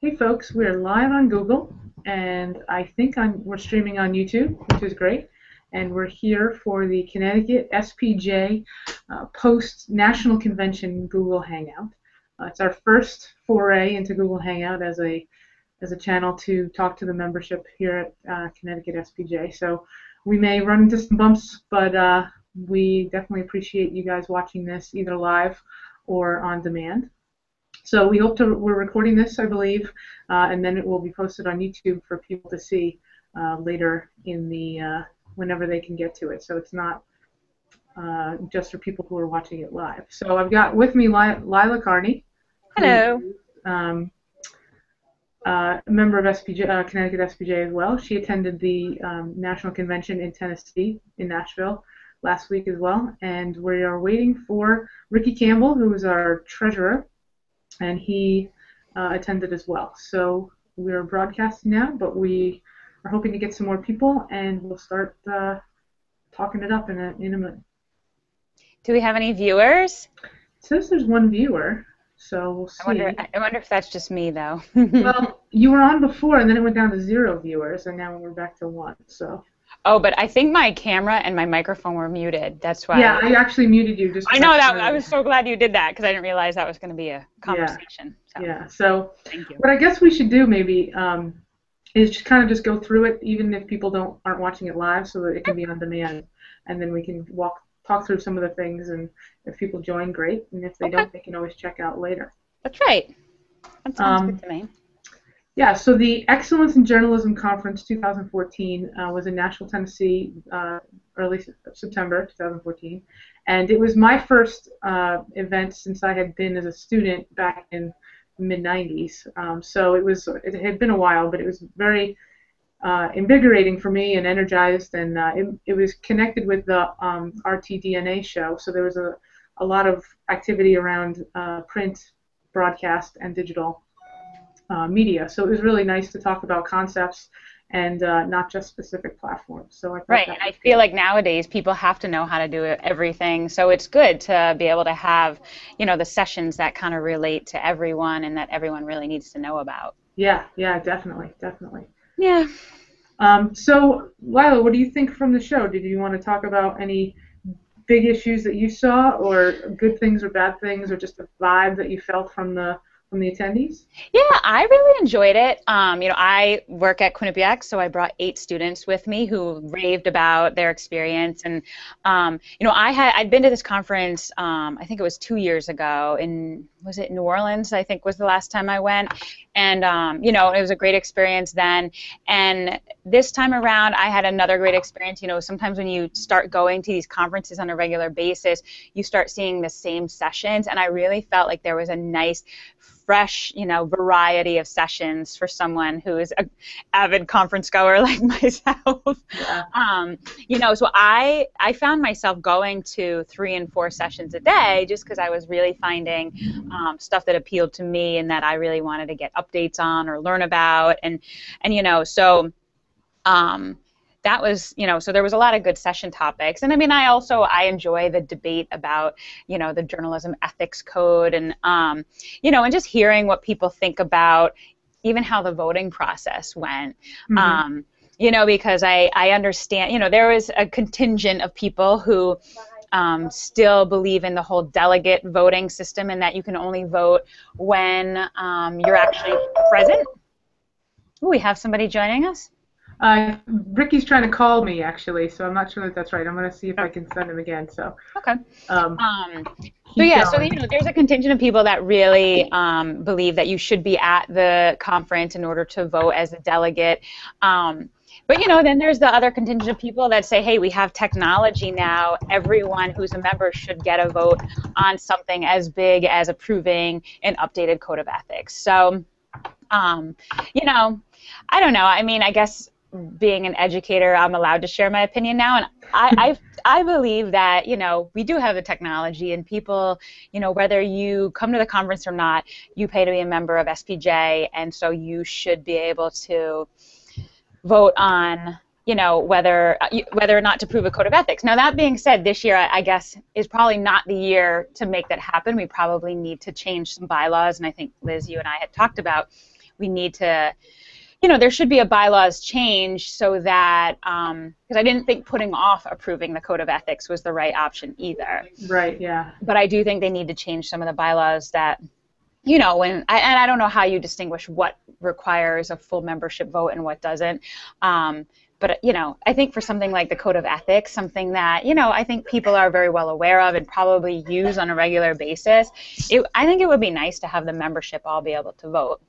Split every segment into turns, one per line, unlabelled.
Hey folks, we're live on Google, and I think we're streaming on YouTube, which is great. And we're here for the Connecticut SPJ post-National Convention Google Hangout. It's our first foray into Google Hangout as a channel to talk to the membership here at Connecticut SPJ. So we may run into some bumps, but we definitely appreciate you guys watching this either live or on demand. So we're recording this, I believe, and then it will be posted on YouTube for people to see later whenever they can get to it. So it's not just for people who are watching it live. So I've got with me Lila Carney, who
Hello.
is a member of Connecticut SPJ as well. She attended the National Convention in Tennessee, in Nashville, last week as well. And we are waiting for Ricky Campbell, who is our treasurer, and he attended as well. So we're broadcasting now, but we are hoping to get some more people, and we'll start talking it up in a minute.
Do we have any viewers?
It says there's one viewer, so we'll see.
I wonder if that's just me, though.
Well, you were on before, and then it went down to 0 viewers, and now we're back to 1. So.
Oh, but I think my camera and my microphone were muted. That's why.
Yeah, I actually muted you.
I know that. I was so glad you did that because I didn't realize that was going to be a conversation.
Yeah. So
thank you.
What I guess we should do maybe is just kind of just go through it, even if people aren't watching it live, so that it can be on demand, and then we can talk through some of the things, and if people join, great, and if they don't, they can always check out later.
That's right. That sounds good to me.
Yeah, so the Excellence in Journalism Conference 2014 was in Nashville, Tennessee, early September 2014, and it was my first event since I had been as a student back in the mid-90s. So it had been a while, but it was very invigorating for me and energized, and it was connected with the RTDNA show, so there was a lot of activity around print, broadcast, and digital media. So it was really nice to talk about concepts and not just specific platforms. So
Right, and I feel like nowadays people have to know how to do everything. So it's good to be able to have, the sessions that kind of relate to everyone and that everyone really needs to know about.
Yeah, definitely.
Yeah.
So Lila, what do you think from the show? Did you want to talk about any big issues that you saw, or good things or bad things, or just the vibe that you felt from the attendees?
Yeah, I really enjoyed it. I work at Quinnipiac, so I brought 8 students with me who raved about their experience. And, I'd been to this conference, I think it was 2 years ago was it New Orleans, I think was the last time I went. And, it was a great experience then. And this time around, I had another great experience. Sometimes when you start going to these conferences on a regular basis, you start seeing the same sessions. And I really felt like there was a nice, fresh, variety of sessions for someone who is an avid conference goer like myself.
Yeah.
So I found myself going to 3 and 4 sessions a day just because I was really finding stuff that appealed to me and that I really wanted to get updates on or learn about, and that was, so there was a lot of good session topics. And I enjoy the debate about, the journalism ethics code and, and just hearing what people think about even how the voting process went.
Mm-hmm.
Because I understand, there was a contingent of people who still believe in the whole delegate voting system and that you can only vote when you're actually present. Ooh, we have somebody joining us.
Ricky's trying to call me, actually, so I'm not sure that that's right. I'm going to see if I can send him again. So.
Okay. There's a contingent of people that really believe that you should be at the conference in order to vote as a delegate. But then there's the other contingent of people that say, hey, we have technology now. Everyone who's a member should get a vote on something as big as approving an updated code of ethics. So, I don't know. I guess being an educator, I'm allowed to share my opinion now, and I believe that we do have the technology, and people, whether you come to the conference or not, you pay to be a member of SPJ, and so you should be able to vote on whether or not to prove a code of ethics. Now, that being said, this year I guess is probably not the year to make that happen. We probably need to change some bylaws, and I think Liz, you and I had talked about we need to, you know, there should be a bylaws change so that, because I didn't think putting off approving the code of ethics was the right option either.
Right, yeah.
But I do think they need to change some of the bylaws that, you know, and I don't know how you distinguish what requires a full membership vote and what doesn't. But, you know, I think for something like the code of ethics, something that, you know, I think people are very well aware of and probably use on a regular basis, I think it would be nice to have the membership all be able to vote.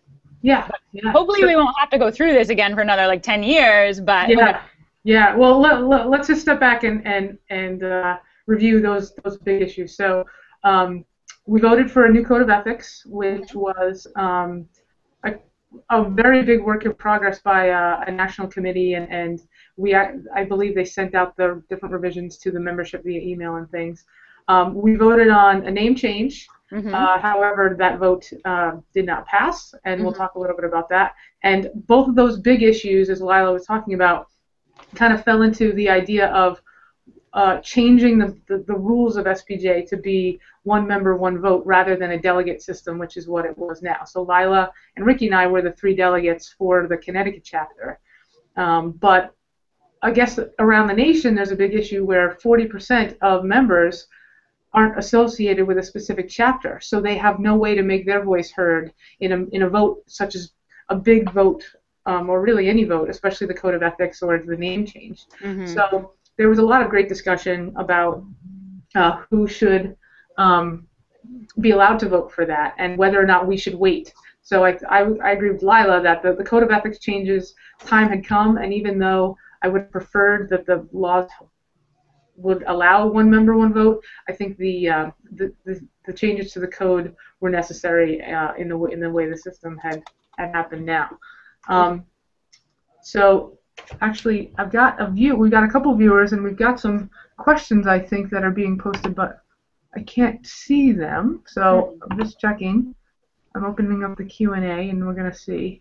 Yeah, yeah.
Hopefully we won't have to go through this again for another like 10 years, but
yeah, yeah. Well, let's just step back and review those big issues. So we voted for a new code of ethics, which was a very big work in progress by a national committee, and I believe they sent out the different revisions to the membership via email and things. We voted on a name change. However, that vote did not pass, and we'll talk a little bit about that. And both of those big issues, as Lila was talking about, kind of fell into the idea of changing the rules of SPJ to be one member, one vote, rather than a delegate system, which is what it was now. So Lila and Ricky and I were the 3 delegates for the Connecticut chapter. But I guess around the nation, there's a big issue where 40% of members aren't associated with a specific chapter, so they have no way to make their voice heard in a vote such as a big vote, or really any vote, especially the code of ethics or the name change. So there was a lot of great discussion about who should be allowed to vote for that and whether or not we should wait. So I agree with Lila that the code of ethics changes, time had come, and even though I would have preferred that the laws would allow one member, one vote, I think the changes to the code were necessary in the way the system had happened now. So actually, we've got a couple viewers, and we've got some questions, I think, that are being posted, but I can't see them. So I'm just checking. I'm opening up the Q&A, and we're going to see.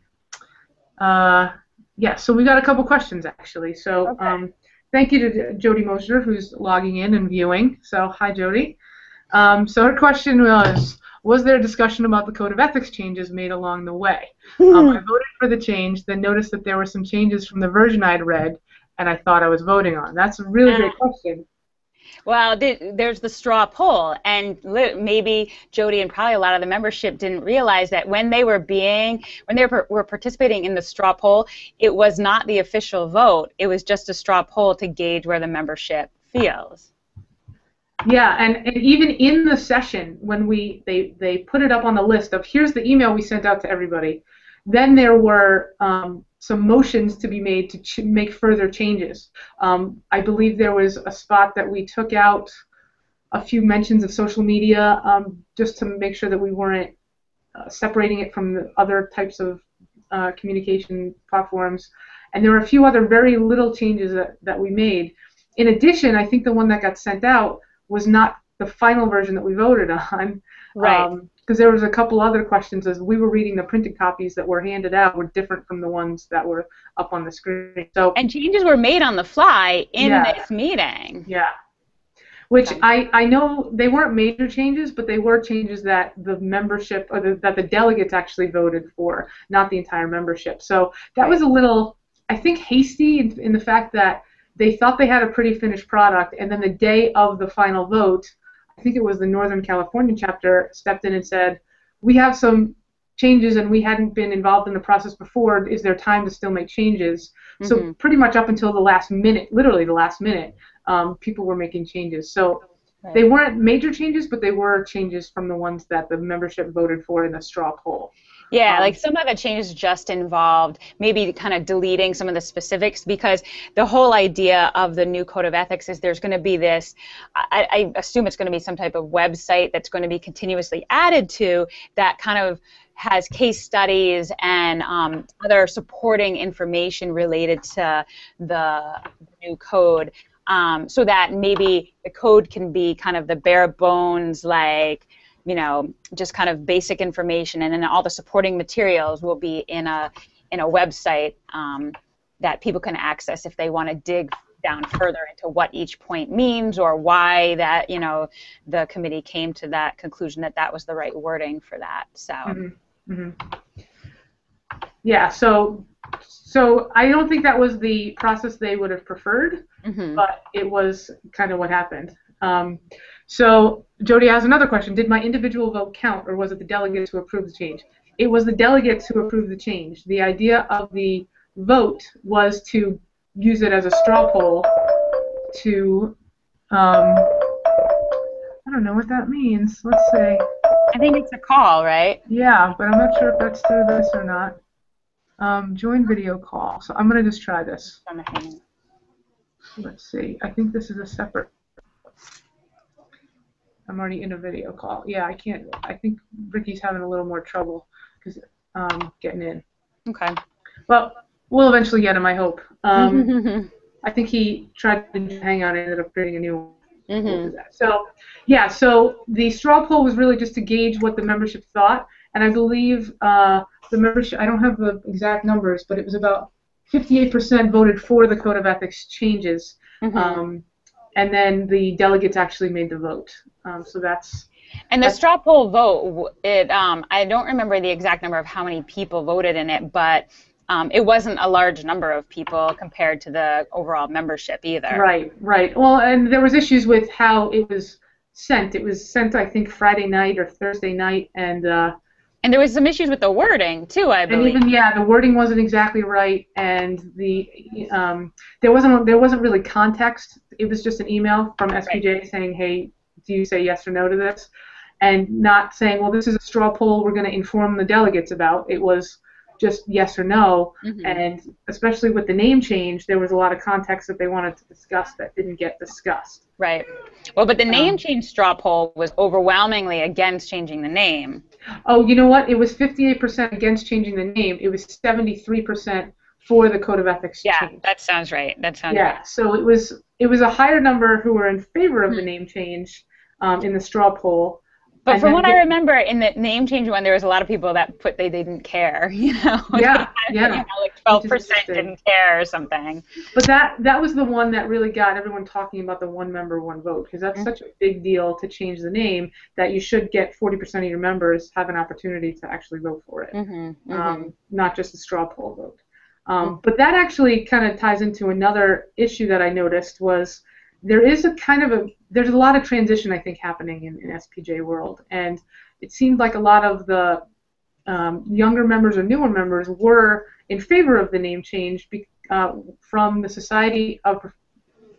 Yeah, so we got a couple questions, actually. So thank you to Jody Mosher, who's logging in and viewing. So hi, Jody. So her question was there a discussion about the code of ethics changes made along the way? I voted for the change, then noticed that there were some changes from the version I'd read, and I thought I was voting on. That's a really great question.
Well, there's the straw poll, and maybe Jody and probably a lot of the membership didn't realize that when they were participating in the straw poll, it was not the official vote. It was just a straw poll to gauge where the membership feels.
Yeah, and even in the session, when they put it up on the list of here's the email we sent out to everybody, then there were some motions to be made to make further changes. I believe there was a spot that we took out a few mentions of social media just to make sure that we weren't separating it from the other types of communication platforms. And there were a few other very little changes that we made. In addition, I think the one that got sent out was not the final version that we voted on.
Right.
Because there was a couple other questions as we were reading the printed copies that were handed out were different from the ones that were up on the screen. So
and changes were made on the fly in this meeting.
Yeah. Which I know they weren't major changes, but they were changes that the membership or that the delegates actually voted for, not the entire membership. So that was a little, I think, hasty in the fact that they thought they had a pretty finished product, and then the day of the final vote, I think it was the Northern California chapter stepped in and said, we have some changes and we hadn't been involved in the process before. Is there time to still make changes? So pretty much up until the last minute, literally the last minute, people were making changes. So they weren't major changes, but they were changes from the ones that the membership voted for in the straw poll.
Yeah, like some of the changes just involved maybe kind of deleting some of the specifics, because the whole idea of the new code of ethics is there's going to be this, I assume it's going to be some type of website that's going to be continuously added to that kind of has case studies and other supporting information related to the new code, so that maybe the code can be kind of the bare bones, like, you know, just kind of basic information, and then all the supporting materials will be in a website that people can access if they want to dig down further into what each point means or why that, you know, the committee came to that conclusion that that was the right wording for that. So.
Yeah, so I don't think that was the process they would have preferred, but it was kind of what happened. So Jody has another question. Did my individual vote count, or was it the delegates who approved the change? It was the delegates who approved the change. The idea of the vote was to use it as a straw poll to, I don't know what that means. Let's say.
I think it's a call, right?
Yeah, but I'm not sure if that's through this or not. Join video call. So I'm going to just try this.
On the Hangout.
Let's see. I think this is a separate. I'm already in a video call. Yeah, I can't. I think Ricky's having a little more trouble because getting in.
Okay.
Well, we'll eventually get him, I hope. I think he tried to hang out and ended up creating a new one. So, yeah, so the straw poll was really just to gauge what the membership thought, and I believe the membership, I don't have the exact numbers, but it was about 58% voted for the Code of Ethics changes, and then the delegates actually made the vote. So that's...
And the straw poll vote, I don't remember the exact number of how many people voted in it, but it wasn't a large number of people compared to the overall membership either.
Right, right. Well, and there was issues with how it was sent. It was sent, I think, Friday night or Thursday night, and
there was some issues with the wording too, I believe.
And even the wording wasn't exactly right, and the there wasn't really context. It was just an email from SPJ saying, "Hey, do you say yes or no to this?" And not saying, "Well, this is a straw poll. We're going to inform the delegates about." It was just yes or no, and especially with the name change, there was a lot of context that they wanted to discuss that didn't get discussed.
Right. Well, but the name change straw poll was overwhelmingly against changing the name.
Oh, you know what? It was 58% against changing the name. It was 73% for the Code of Ethics change.
Yeah, that sounds right. That sounds
right. Yeah, so it was a higher number who were in favor of the name change in the straw poll.
But from what I remember, in the name change one, there was a lot of people that put they didn't care, you know?
Yeah,
like 12% didn't care or something.
But that was the one that really got everyone talking about the one member, one vote, because that's such a big deal to change the name that you should get 40% of your members have an opportunity to actually vote for it, not just a straw poll vote. But that actually kind of ties into another issue that I noticed was there's a lot of transition, I think, happening in SPJ world, and it seemed like a lot of the younger members or newer members were in favor of the name change from the Society of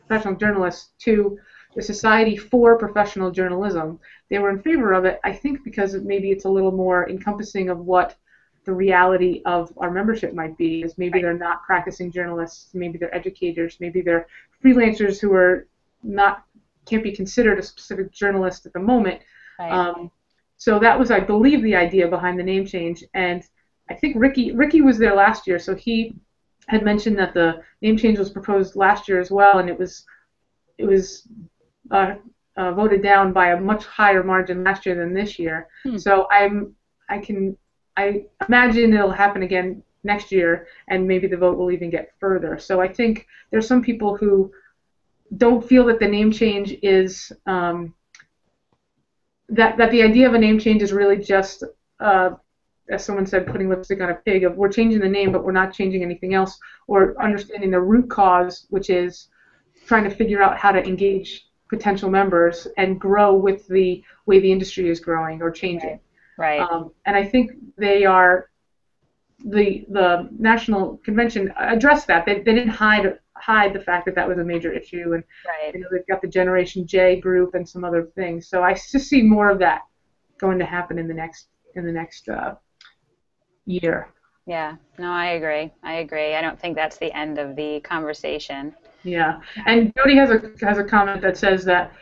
Professional Journalists to the Society for Professional Journalism. They were in favor of it, I think, because maybe it's a little more encompassing of what the reality of our membership might be, is maybe they're not practicing journalists, maybe they're educators, maybe they're freelancers who are can't be considered a specific journalist at the moment. So that was, I believe, the idea behind the name change. And I think Ricky was there last year, so he had mentioned that the name change was proposed last year as well, and it was voted down by a much higher margin last year than this year. So I imagine it'll happen again next year, and maybe the vote will even get further. So I think there's some people who don't feel that the name change is that the idea of a name change is really just, as someone said, putting lipstick on a pig. Of we're changing the name, but we're not changing anything else, or understanding the root cause, which is trying to figure out how to engage potential members and grow with the way the industry is growing or changing.
Right.
And I think the National Convention addressed that. They didn't hide the fact that was a major issue, and they've got the Generation J group and some other things. So I just see more of that going to happen in the next year.
Yeah. No, I agree. I don't think that's the end of the conversation.
Yeah. And Jody has a comment that says that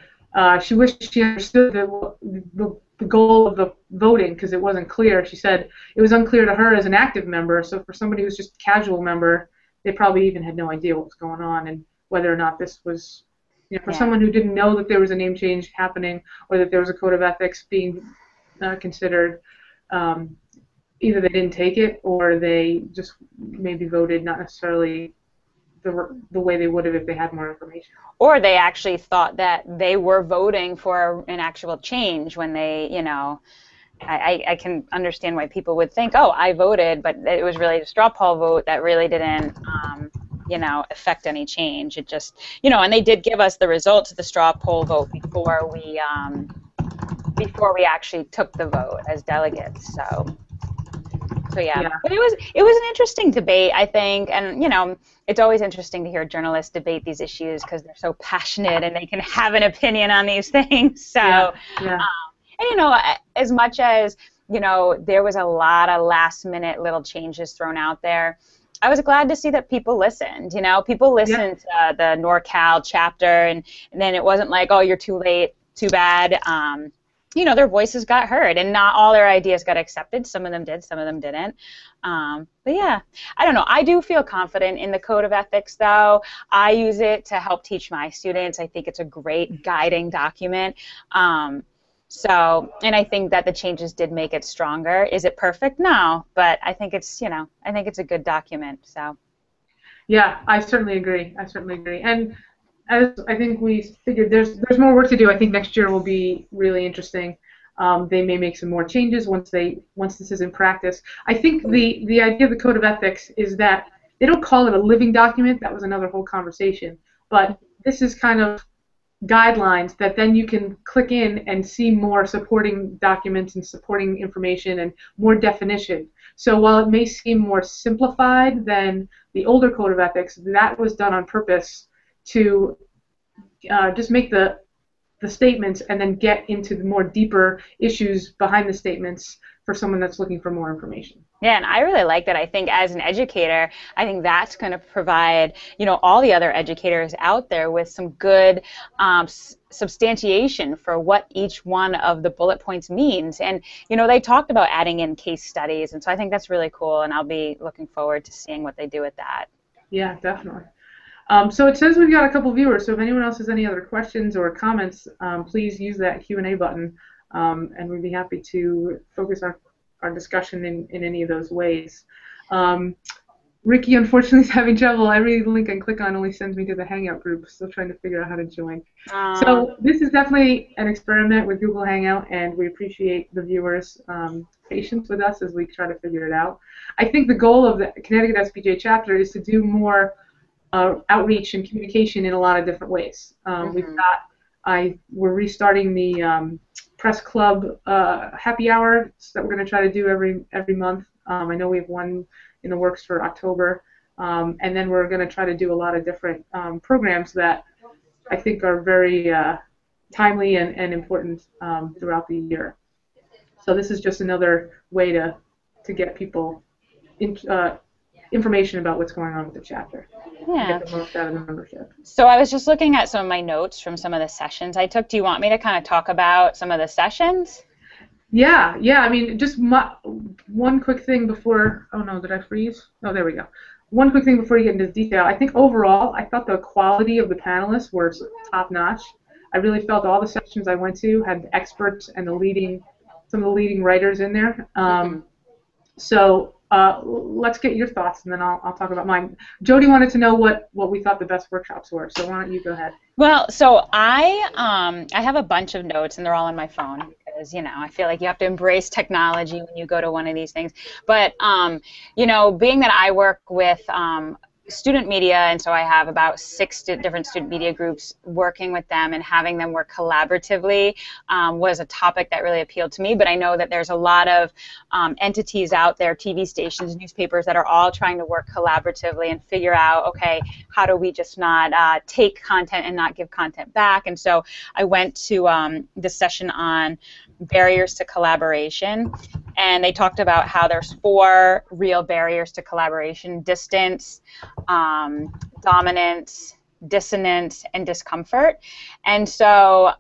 she wished she understood the goal of the voting because it wasn't clear. She said it was unclear to her as an active member, so for somebody who's just a casual member, they probably even had no idea what was going on and whether or not this was, for someone who didn't know that there was a name change happening or that there was a code of ethics being considered, either they didn't take it or they just maybe voted not necessarily the way they would have if they had more information.
Or they actually thought that they were voting for an actual change when they, I can understand why people would think, oh, I voted, but it was really a straw poll vote that really didn't, affect any change. It just, and they did give us the results of the straw poll vote before we actually took the vote as delegates. So yeah,
Yeah.
but it was an interesting debate, I think, and it's always interesting to hear journalists debate these issues because they're so passionate and they can have an opinion on these things. So,
Yeah. Yeah.
and as much as there was a lot of last minute little changes thrown out there, I was glad to see that people listened. People listened to the NorCal chapter, and then it wasn't like, oh, you're too late, too bad. Their voices got heard, and not all their ideas got accepted. Some of them did, some of them didn't. But yeah, I don't know. I do feel confident in the Code of Ethics, though. I use it to help teach my students. I think it's a great guiding document. And I think that the changes did make it stronger. Is it perfect? No, but I think it's a good document. So.
Yeah, I certainly agree. And as I think we figured, there's more work to do. I think next year will be really interesting. They may make some more changes once this is in practice. I think the idea of the Code of Ethics is that they don't call it a living document. That was another whole conversation. But this is kind of guidelines that then you can click in and see more supporting documents and supporting information and more definition. So while it may seem more simplified than the older Code of Ethics, that was done on purpose to just make the statements and then get into the more deeper issues behind the statements for someone that's looking for more information.
Yeah, and I really like that. I think as an educator, I think that's going to provide, all the other educators out there with some good substantiation for what each one of the bullet points means. And, they talked about adding in case studies, and so I think that's really cool, and I'll be looking forward to seeing what they do with that.
Yeah, definitely. So it says we've got a couple viewers, so if anyone else has any other questions or comments, please use that Q&A button, and we'd be happy to focus our discussion in any of those ways. Ricky, unfortunately, is having trouble. Every link I click on only sends me to the Hangout group. Still trying to figure out how to join. So this is definitely an experiment with Google Hangout, and we appreciate the viewers' patience with us as we try to figure it out. I think the goal of the Connecticut SPJ chapter is to do more outreach and communication in a lot of different ways. We're restarting the press club happy hour that we're going to try to do every month. I know we have one in the works for October, and then we're going to try to do a lot of different programs that I think are very timely and important throughout the year. So this is just another way to get people information about what's going on with the chapter.
Yeah.
Get the most out of the membership.
So I was just looking at some of my notes from some of the sessions I took. Do you want me to kind of talk about some of the sessions?
Yeah. I mean, just one quick thing before. Oh no, did I freeze? Oh, there we go. One quick thing before you get into detail. I think overall, I thought the quality of the panelists were top notch. I really felt all the sessions I went to had experts and some of the leading writers in there. So let's get your thoughts, and then I'll talk about mine. Jody wanted to know what we thought the best workshops were, so why don't you go ahead?
Well, so I have a bunch of notes, and they're all on my phone because I feel like you have to embrace technology when you go to one of these things. But being that I work with student media, and so I have about 6 different student media groups. Working with them and having them work collaboratively was a topic that really appealed to me, but I know that there's a lot of entities out there, TV stations, newspapers, that are all trying to work collaboratively and figure out, okay, how do we just not take content and not give content back? And so I went to this session on barriers to collaboration, and they talked about how there's 4 real barriers to collaboration: distance, dominance, dissonance, and discomfort. And so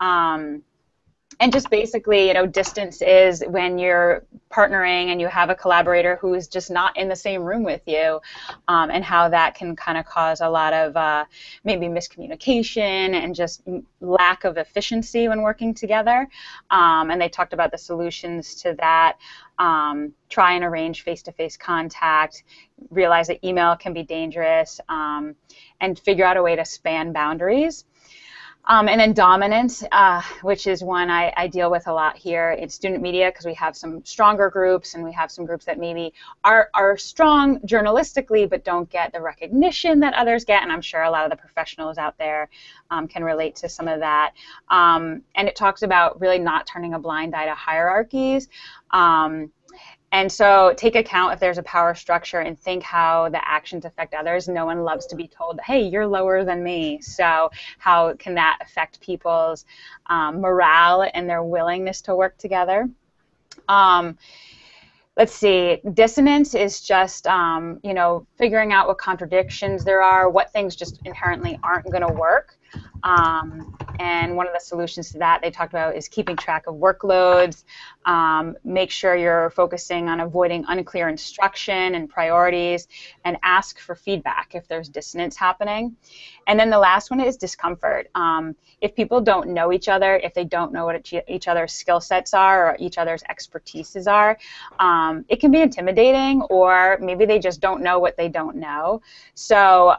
and just basically, distance is when you're partnering and you have a collaborator who is just not in the same room with you, and how that can kind of cause a lot of maybe miscommunication and just lack of efficiency when working together. And they talked about the solutions to that. Try and arrange face-to-face contact, realize that email can be dangerous, and figure out a way to span boundaries. And then dominance, which is one I deal with a lot here in student media, because we have some stronger groups and we have some groups that maybe are strong journalistically but don't get the recognition that others get. And I'm sure a lot of the professionals out there can relate to some of that. And it talks about really not turning a blind eye to hierarchies. And so take account if there's a power structure and think how the actions affect others. No one loves to be told, hey, you're lower than me. So how can that affect people's morale and their willingness to work together? Let's see, dissonance is just, figuring out what contradictions there are, what things just inherently aren't going to work. And one of the solutions to that they talked about is keeping track of workloads, make sure you're focusing on avoiding unclear instruction and priorities, and ask for feedback if there's dissonance happening. And then the last one is discomfort. If people don't know each other, if they don't know what each other's skill sets are or each other's expertises are, it can be intimidating, or maybe they just don't know what they don't know. So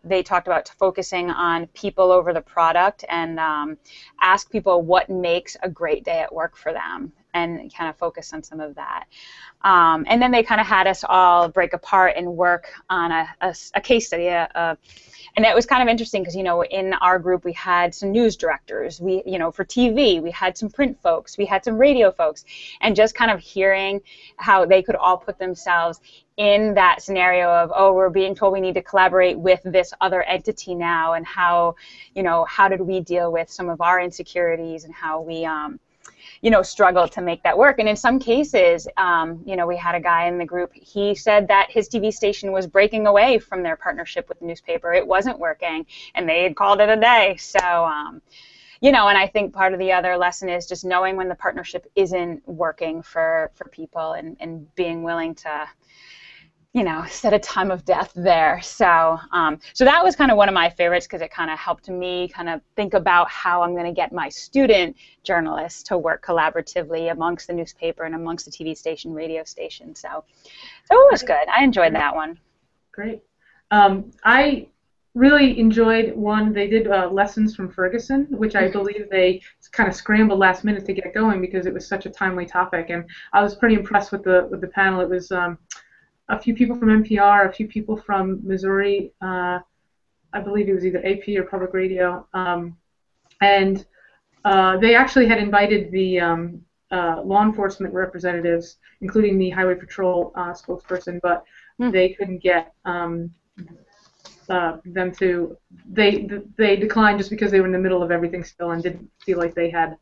they talked about focusing on people over the product, and ask people what makes a great day at work for them, and kind of focus on some of that. And then they kind of had us all break apart and work on a case study. And it was kind of interesting because, in our group we had some news directors, we, for TV, we had some print folks, we had some radio folks, and just kind of hearing how they could all put themselves in that scenario of, oh, we're being told we need to collaborate with this other entity now, and how, how did we deal with some of our insecurities, and how we, struggle to make that work. And in some cases, we had a guy in the group, he said that his TV station was breaking away from their partnership with the newspaper. It wasn't working, and they had called it a day. So, and I think part of the other lesson is just knowing when the partnership isn't working for people, and being willing to, set a time of death there. So so that was kind of one of my favorites, because it kind of helped me kind of think about how I'm going to get my student journalists to work collaboratively amongst the newspaper and amongst the TV station, radio station. So it was good. I enjoyed that one.
Great. I really enjoyed one. They did lessons from Ferguson, which I believe they kind of scrambled last minute to get going because it was such a timely topic. And I was pretty impressed with the panel. It was a few people from NPR, a few people from Missouri, I believe it was either AP or Public Radio, and they actually had invited the law enforcement representatives, including the Highway Patrol spokesperson, but they couldn't get them to. They declined just because they were in the middle of everything still and didn't feel like they had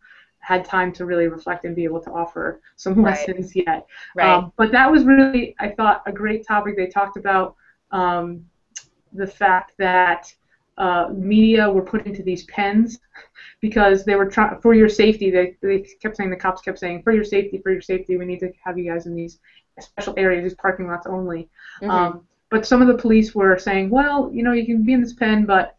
time to really reflect and be able to offer some lessons yet.
Right.
But that was really, I thought, a great topic. They talked about the fact that media were put into these pens because they were trying, for your safety, they kept saying, the cops kept saying, for your safety, we need to have you guys in these special areas, these parking lots only. But some of the police were saying, well, you can be in this pen, but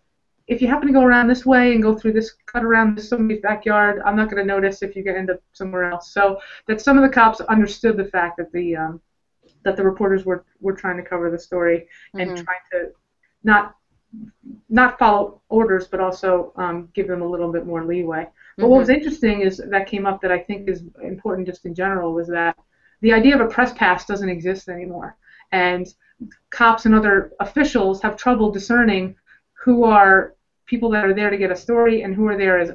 if you happen to go around this way and go through this, cut around somebody's backyard, I'm not going to notice if you end up somewhere else. So that some of the cops understood the fact that the reporters were trying to cover the story and trying to not follow orders, but also give them a little bit more leeway. But what was interesting is that came up that I think is important just in general, was that the idea of a press pass doesn't exist anymore, and cops and other officials have trouble discerning who are people that are there to get a story and who are there as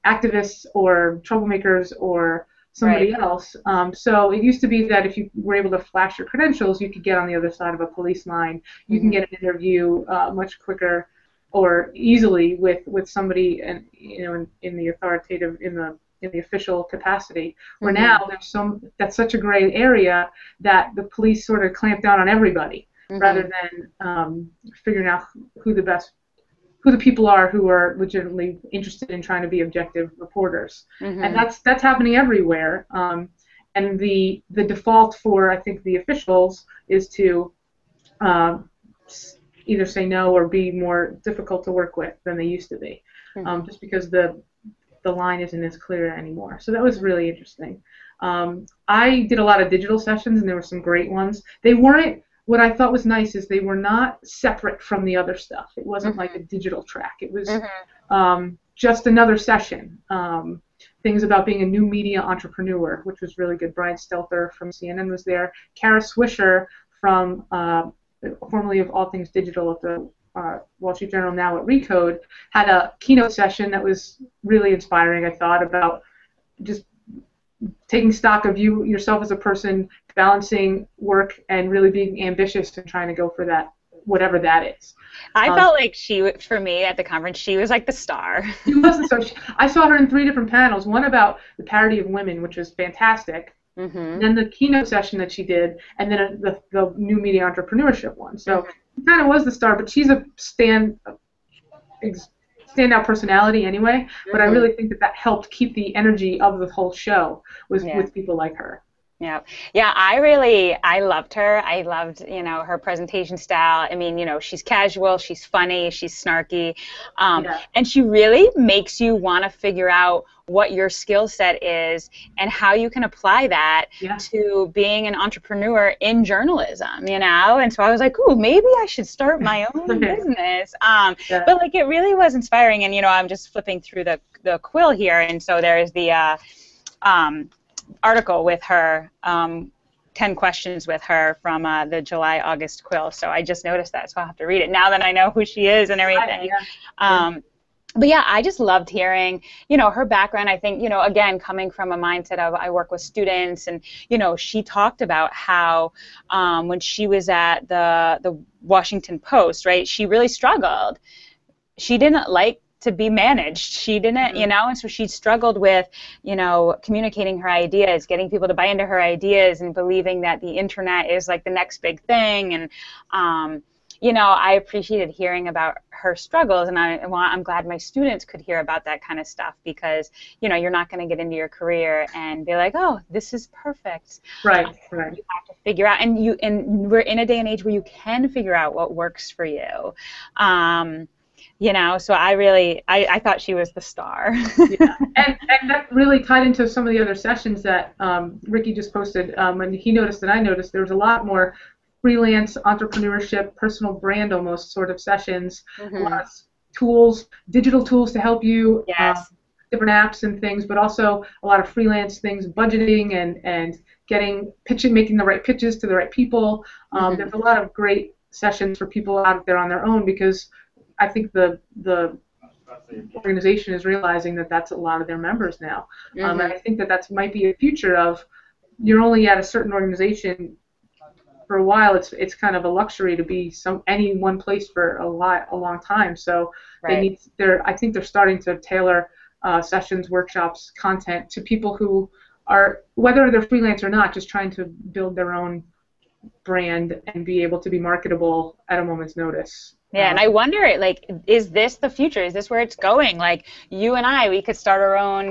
activists or troublemakers or somebody else. So it used to be that if you were able to flash your credentials, you could get on the other side of a police line. You can get an interview much quicker or easily with somebody, in the authoritative, in the official capacity. Where now there's that's such a gray area that the police sort of clamp down on everybody rather than figuring out who the people are who are legitimately interested in trying to be objective reporters. And that's happening everywhere. And the default for, I think, the officials is to either say no or be more difficult to work with than they used to be, just because the line isn't as clear anymore. So that was really interesting. I did a lot of digital sessions, and there were some great ones. They weren't. What I thought was nice is they were not separate from the other stuff. It wasn't like a digital track. It was just another session. Things about being a new media entrepreneur, which was really good. Brian Stelter from CNN was there. Kara Swisher from formerly of All Things Digital at the Wall Street Journal, now at Recode, had a keynote session that was really inspiring, I thought, about just taking stock of yourself as a person, balancing work and really being ambitious and trying to go for that, whatever that is.
I felt like for me at the conference, she was like the star.
She was the star. I saw her in 3 different panels, one about the parity of women, which was fantastic, then the keynote session that she did, and then the new media entrepreneurship one. So she kind of was the star, but she's a standout personality anyway, but I really think that helped keep the energy of the whole show with people like her.
Yeah, I loved her. I loved, her presentation style. I mean, she's casual, she's funny, she's snarky, and she really makes you want to figure out what your skill set is and how you can apply that to being an entrepreneur in journalism, And so I was like, ooh, maybe I should start my own business. But like, it really was inspiring. And, I'm just flipping through the quill here. And so there's the article with her, 10 questions with her from the July-August quill. So I just noticed that, so I'll have to read it now that I know who she is and everything. But yeah, I just loved hearing, her background. I think, again, coming from a mindset of I work with students, and, she talked about how when she was at the Washington Post, right, she really struggled. She didn't like to be managed. She didn't, and so she struggled with, communicating her ideas, getting people to buy into her ideas, and believing that the internet is like the next big thing. And, I appreciated hearing about her struggles, and I'm glad my students could hear about that kind of stuff, because, you're not going to get into your career and be like, oh, this is perfect.
Right.
You have to figure out, and we're in a day and age where you can figure out what works for you. So I thought she was the star.
And that really tied into some of the other sessions that Ricky just posted. And he noticed and I noticed there was a lot more freelance entrepreneurship, personal brand almost sort of sessions, a lot of tools, digital tools to help you, different apps and things, but also a lot of freelance things, budgeting and making the right pitches to the right people. There's a lot of great sessions for people out there on their own, because I think the organization is realizing that that's a lot of their members now. And I think that might be a future of, you're only at a certain organization for a while. It's kind of a luxury to be any one place for a long time. So I think they're starting to tailor sessions, workshops, content to people who are, whether they're freelance or not, just trying to build their own brand and be able to be marketable at a moment's notice.
Yeah, and I wonder, is this the future? Is this where it's going? Like, you and we could start our own,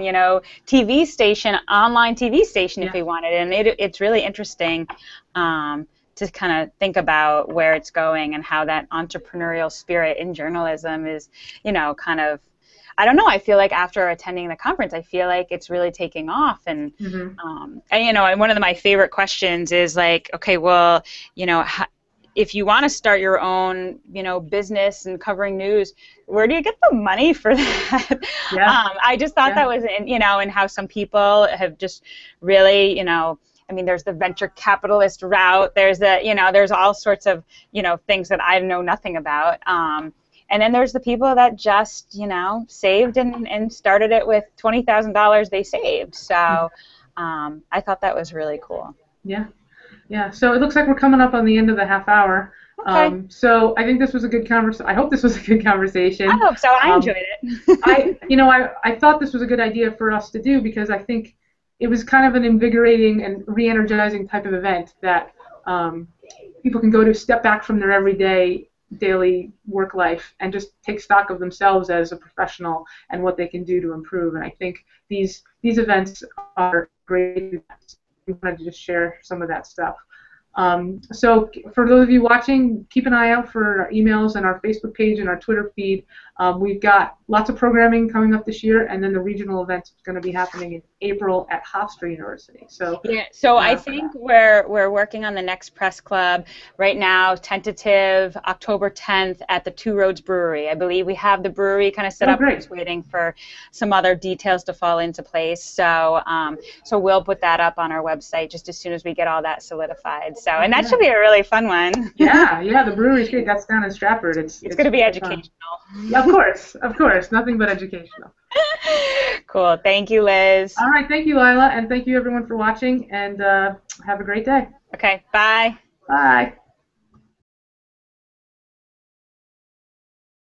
TV station, online TV station if we wanted. And it's really interesting to kind of think about where it's going and how that entrepreneurial spirit in journalism is, kind of, I don't know, I feel like after attending the conference, I feel like it's really taking off. And, and one of my favorite questions is like, okay, well, if you want to start your own, business and covering news, where do you get the money for that? I just thought that was, and how some people have just really, there's the venture capitalist route. There's there's all sorts of, things that I know nothing about. And then there's the people that just, saved and started it with $20,000 they saved. So I thought that was really cool.
Yeah, so it looks like we're coming up on the end of the half hour.
Okay.
So I think this was a good conversation. I hope this was a good conversation.
I hope so. I enjoyed it.
I thought this was a good idea for us to do, because I think it was kind of an invigorating and re-energizing type of event that people can go to, step back from their everyday, daily work life and just take stock of themselves as a professional and what they can do to improve. And I think these events are great. We wanted to just share some of that stuff. So for those of you watching, keep an eye out for our emails and our Facebook page and our Twitter feed. We've got lots of programming coming up this year, and then the regional event's going to be happening in April at Hofstra University. So
yeah, so I think we're working on the next press club right now, tentative October 10th at the Two Roads Brewery. I believe we have the brewery kind of set up. We're just waiting for some other details to fall into place. So so we'll put that up on our website just as soon as we get all that solidified. So, and that should be a really fun one.
Yeah, the brewery's great. That's down in Stratford. It's
going to be educational.
Yeah, of course, nothing but educational.
Cool. Thank you, Liz.
All right, thank you, Lila, and thank you everyone for watching, and have a great day.
Okay, bye.
Bye.